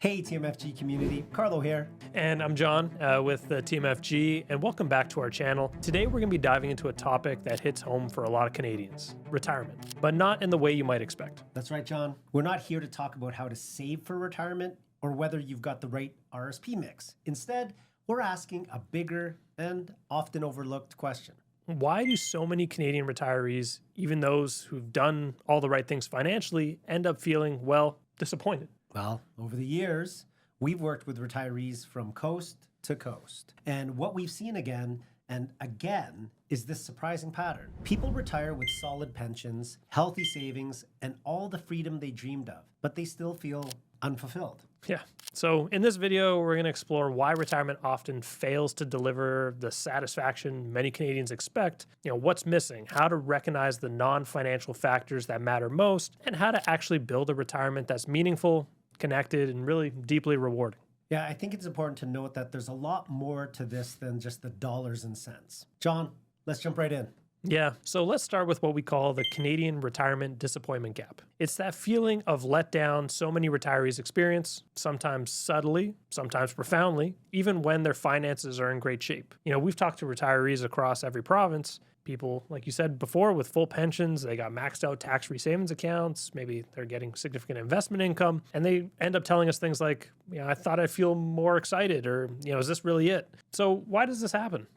Hey TMFG community, Carlo here. And I'm John with the TMFG, and welcome back to our channel. Today we're going to be diving into a topic that hits home for a lot of Canadians, retirement, but not in the way you might expect. That's right, John. We're not here to talk about how to save for retirement or whether you've got the right RSP mix. Instead, we're asking a bigger and often overlooked question. Why do so many Canadian retirees, even those who've done all the right things financially, end up feeling, well, disappointed? Well, over the years, we've worked with retirees from coast to coast. And what we've seen again and again is this surprising pattern. People retire with solid pensions, healthy savings, and all the freedom they dreamed of, but they still feel unfulfilled. Yeah. So in this video, we're going to explore why retirement often fails to deliver the satisfaction many Canadians expect, what's missing, how to recognize the non-financial factors that matter most, and how to actually build a retirement that's meaningful, connected, and really deeply rewarding. Yeah, I think it's important to note that there's a lot more to this than just the dollars and cents. John, let's jump right in. Yeah, so let's start with what we call the Canadian retirement disappointment gap. It's that feeling of letdown so many retirees experience, sometimes subtly, sometimes profoundly, even when their finances are in great shape. We've talked to retirees across every province, people, like you said before, with full pensions, they got maxed out tax-free savings accounts, maybe they're getting significant investment income, and they end up telling us things like, I thought I'd feel more excited, or, is this really it? So why does this happen?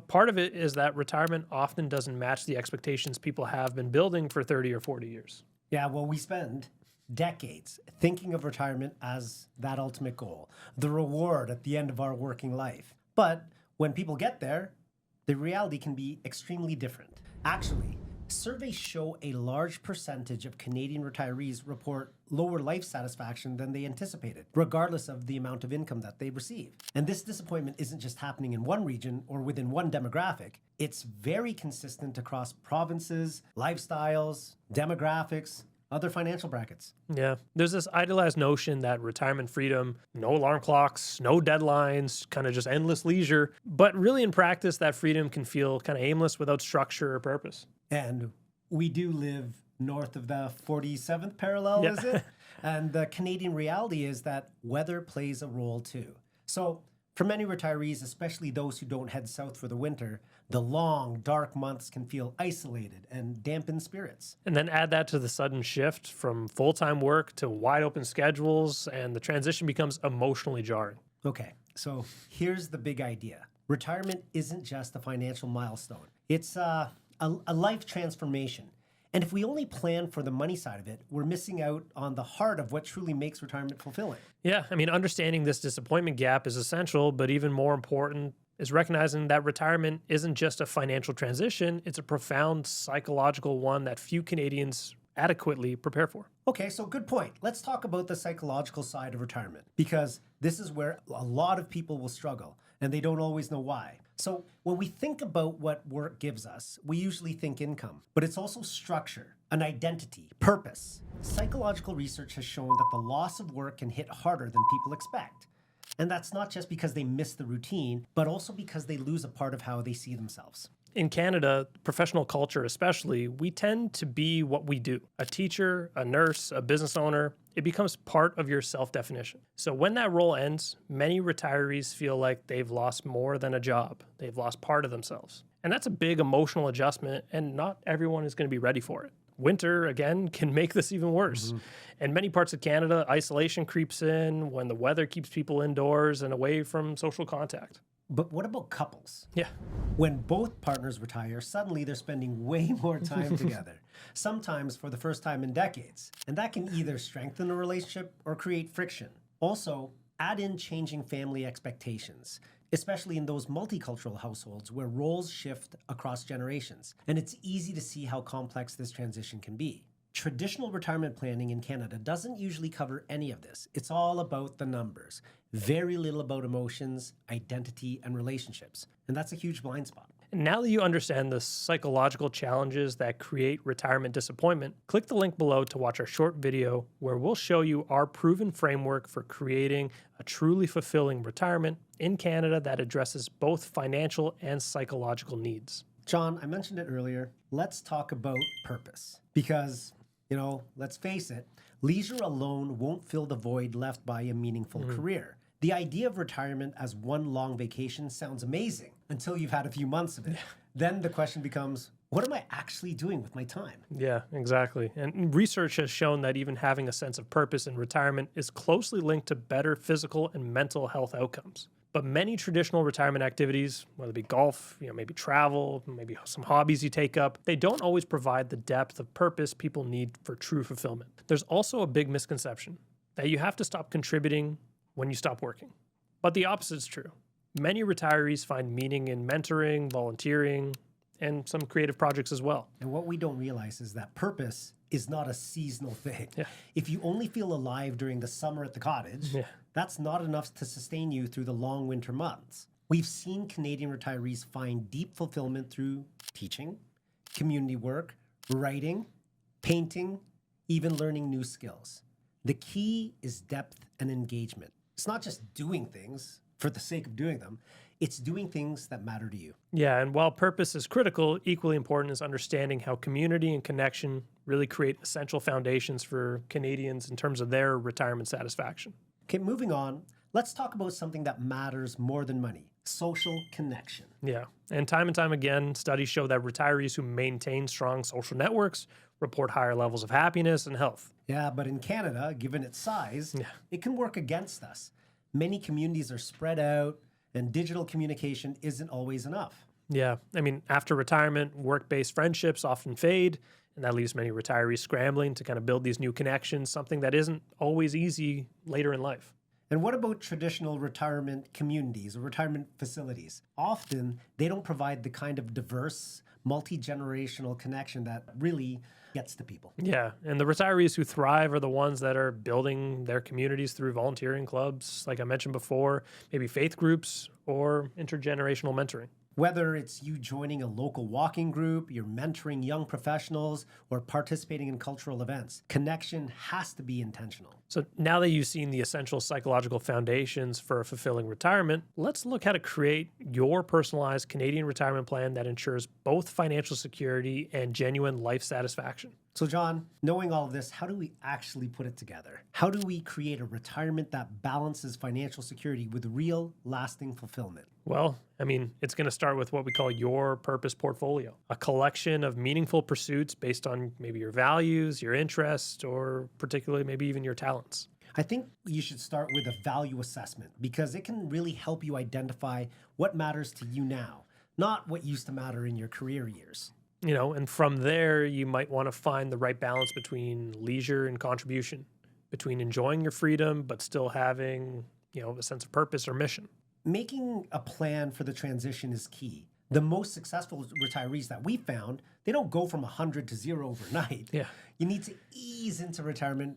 Part of it is that retirement often doesn't match the expectations people have been building for 30 or 40 years. Yeah, well, we spend decades thinking of retirement as that ultimate goal, the reward at the end of our working life. But when people get there, the reality can be extremely different. Actually, surveys show a large percentage of Canadian retirees report lower life satisfaction than they anticipated, regardless of the amount of income that they receive. And this disappointment isn't just happening in one region or within one demographic. It's very consistent across provinces, lifestyles, demographics, other financial brackets. Yeah. There's this idealized notion that retirement freedom, no alarm clocks, no deadlines, kind of just endless leisure. But really in practice, that freedom can feel kind of aimless without structure or purpose. And we do live north of the 47th parallel, is it? And the Canadian reality is that weather plays a role too. So for many retirees, especially those who don't head south for the winter, the long, dark months can feel isolated and dampen spirits. And then add that to the sudden shift from full-time work to wide open schedules, and the transition becomes emotionally jarring. Okay, so here's the big idea. Retirement isn't just a financial milestone. It's a life transformation. And if we only plan for the money side of it, we're missing out on the heart of what truly makes retirement fulfilling. Yeah, understanding this disappointment gap is essential, but even more important is recognizing that retirement isn't just a financial transition, it's a profound psychological one that few Canadians adequately prepare for. Okay, so good point. Let's talk about the psychological side of retirement, because this is where a lot of people will struggle, and they don't always know why. So when we think about what work gives us, we usually think income, but it's also structure, an identity, purpose. Psychological research has shown that the loss of work can hit harder than people expect. And that's not just because they miss the routine, but also because they lose a part of how they see themselves. In Canada, professional culture especially, we tend to be what we do. A teacher, a nurse, a business owner, it becomes part of your self-definition. So when that role ends, many retirees feel like they've lost more than a job. They've lost part of themselves. And that's a big emotional adjustment, and not everyone is going to be ready for it. Winter, again, can make this even worse. In many parts of Canada, isolation creeps in when the weather keeps people indoors and away from social contact. But what about couples? Yeah. When both partners retire, suddenly they're spending way more time together, sometimes for the first time in decades. And that can either strengthen a relationship or create friction. Also, add in changing family expectations, especially in those multicultural households where roles shift across generations. And it's easy to see how complex this transition can be. Traditional retirement planning in Canada doesn't usually cover any of this. It's all about the numbers. Very little about emotions, identity, and relationships. And that's a huge blind spot. Now that you understand the psychological challenges that create retirement disappointment, click the link below to watch our short video where we'll show you our proven framework for creating a truly fulfilling retirement in Canada that addresses both financial and psychological needs. John, I mentioned it earlier. Let's talk about purpose. Because, let's face it, leisure alone won't fill the void left by a meaningful career. The idea of retirement as one long vacation sounds amazing until you've had a few months of it. Then the question becomes, what am I actually doing with my time? Yeah, exactly. And research has shown that even having a sense of purpose in retirement is closely linked to better physical and mental health outcomes. But many traditional retirement activities, whether it be golf, maybe travel, maybe some hobbies you take up, they don't always provide the depth of purpose people need for true fulfillment. There's also a big misconception that you have to stop contributing when you stop working. But the opposite is true. Many retirees find meaning in mentoring, volunteering, and some creative projects as well. And what we don't realize is that purpose is not a seasonal thing. Yeah. If you only feel alive during the summer at the cottage, that's not enough to sustain you through the long winter months. We've seen Canadian retirees find deep fulfillment through teaching, community work, writing, painting, even learning new skills. The key is depth and engagement. It's not just doing things for the sake of doing them. It's doing things that matter to you. Yeah, and while purpose is critical, equally important is understanding how community and connection really create essential foundations for Canadians in terms of their retirement satisfaction. Okay, moving on, let's talk about something that matters more than money, social connection. Yeah, and time again, studies show that retirees who maintain strong social networks report higher levels of happiness and health. Yeah, but in Canada, given its size, it can work against us. Many communities are spread out, and digital communication isn't always enough. Yeah, I mean, after retirement, work-based friendships often fade, and that leaves many retirees scrambling to kind of build these new connections, something that isn't always easy later in life. And what about traditional retirement communities or retirement facilities? Often, they don't provide the kind of diverse, multi-generational connection that really gets to people. Yeah, and the retirees who thrive are the ones that are building their communities through volunteering clubs, like I mentioned before, maybe faith groups or intergenerational mentoring. Whether it's you joining a local walking group, you're mentoring young professionals, or participating in cultural events, connection has to be intentional. So now that you've seen the essential psychological foundations for a fulfilling retirement, let's look how to create your personalized Canadian retirement plan that ensures both financial security and genuine life satisfaction. So John, knowing all of this, how do we actually put it together? How do we create a retirement that balances financial security with real, lasting fulfillment? Well, I mean, it's going to start with what we call your purpose portfolio, a collection of meaningful pursuits based on maybe your values, your interests, or particularly maybe even your talents. I think you should start with a value assessment because it can really help you identify what matters to you now, not what used to matter in your career years. And from there, you might want to find the right balance between leisure and contribution, between enjoying your freedom, but still having, a sense of purpose or mission. Making a plan for the transition is key. The most successful retirees that we found, they don't go from 100 to 0 overnight. Yeah. You need to ease into retirement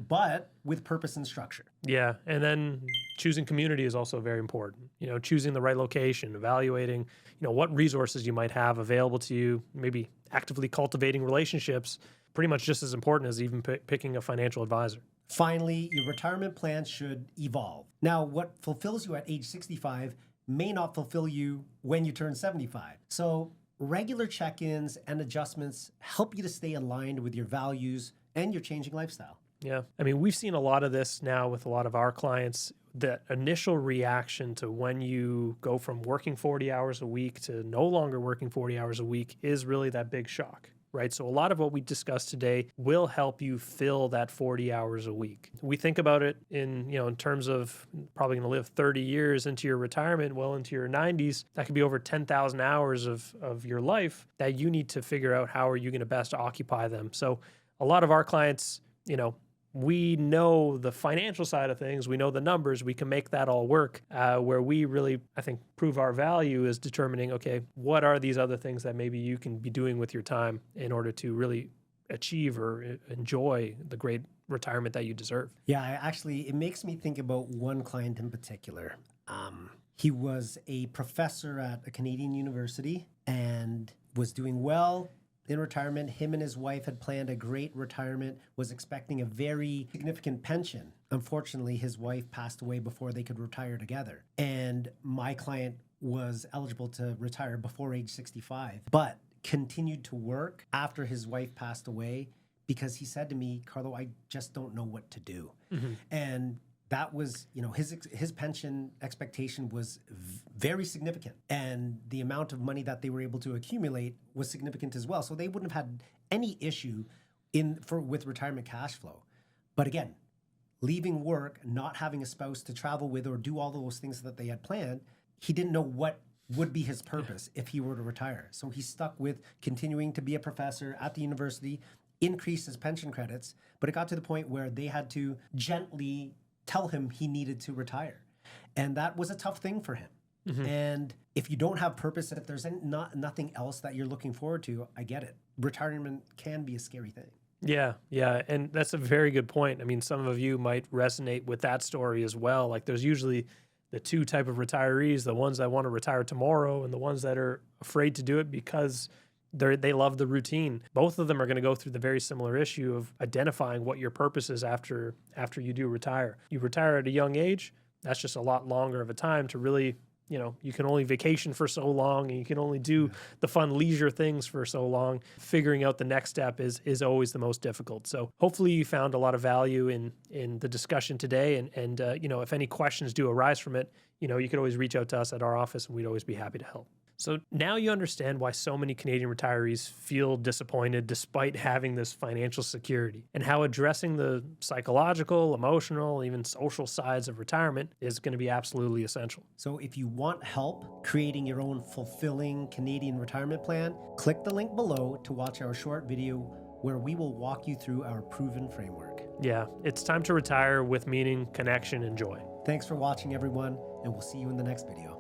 but with purpose and structure. Yeah. And then choosing community is also very important. Choosing the right location, evaluating, what resources you might have available to you, maybe actively cultivating relationships, pretty much just as important as even picking a financial advisor. Finally, your retirement plan should evolve. Now, what fulfills you at age 65 may not fulfill you when you turn 75. So regular check-ins and adjustments help you to stay aligned with your values and your changing lifestyle. Yeah. I mean, we've seen a lot of this now with a lot of our clients. That initial reaction to when you go from working 40 hours a week to no longer working 40 hours a week is really that big shock, right? So a lot of what we discussed today will help you fill that 40 hours a week. We think about it in terms of probably going to live 30 years into your retirement, well into your 90s. That could be over 10,000 hours of your life that you need to figure out how are you going to best occupy them. So a lot of our clients, we know the financial side of things. We know the numbers. We can make that all work. Where we really, I think, prove our value is determining, okay, what are these other things that maybe you can be doing with your time in order to really achieve or enjoy the great retirement that you deserve. Yeah, it makes me think about one client in particular. He was a professor at a Canadian university and was doing well in retirement. Him and his wife had planned a great retirement, was expecting a very significant pension. Unfortunately, his wife passed away before they could retire together. And my client was eligible to retire before age 65, but continued to work after his wife passed away because he said to me, Carlo, I just don't know what to do. And that was, his pension expectation was very significant. And the amount of money that they were able to accumulate was significant as well. So they wouldn't have had any issue with retirement cash flow. But again, leaving work, not having a spouse to travel with or do all those things that they had planned, he didn't know what would be his purpose if he were to retire. So he stuck with continuing to be a professor at the university, increase his pension credits, but it got to the point where they had to gently tell him he needed to retire. And that was a tough thing for him. And if you don't have purpose, if there's nothing else that you're looking forward to, I get it. Retirement can be a scary thing. Yeah, yeah. And that's a very good point. I mean, some of you might resonate with that story as well. Like there's usually the two type of retirees, the ones that want to retire tomorrow and the ones that are afraid to do it because they love the routine. Both of them are going to go through the very similar issue of identifying what your purpose is after you do retire. You retire at a young age, that's just a lot longer of a time to really, you can only vacation for so long and you can only do the fun leisure things for so long. Figuring out the next step is always the most difficult. So hopefully you found a lot of value in the discussion today. And if any questions do arise from it, you can always reach out to us at our office and we'd always be happy to help. So now you understand why so many Canadian retirees feel disappointed despite having this financial security, and how addressing the psychological, emotional, even social sides of retirement is going to be absolutely essential. So if you want help creating your own fulfilling Canadian retirement plan, click the link below to watch our short video where we will walk you through our proven framework. Yeah, it's time to retire with meaning, connection, and joy. Thanks for watching, everyone, and we'll see you in the next video.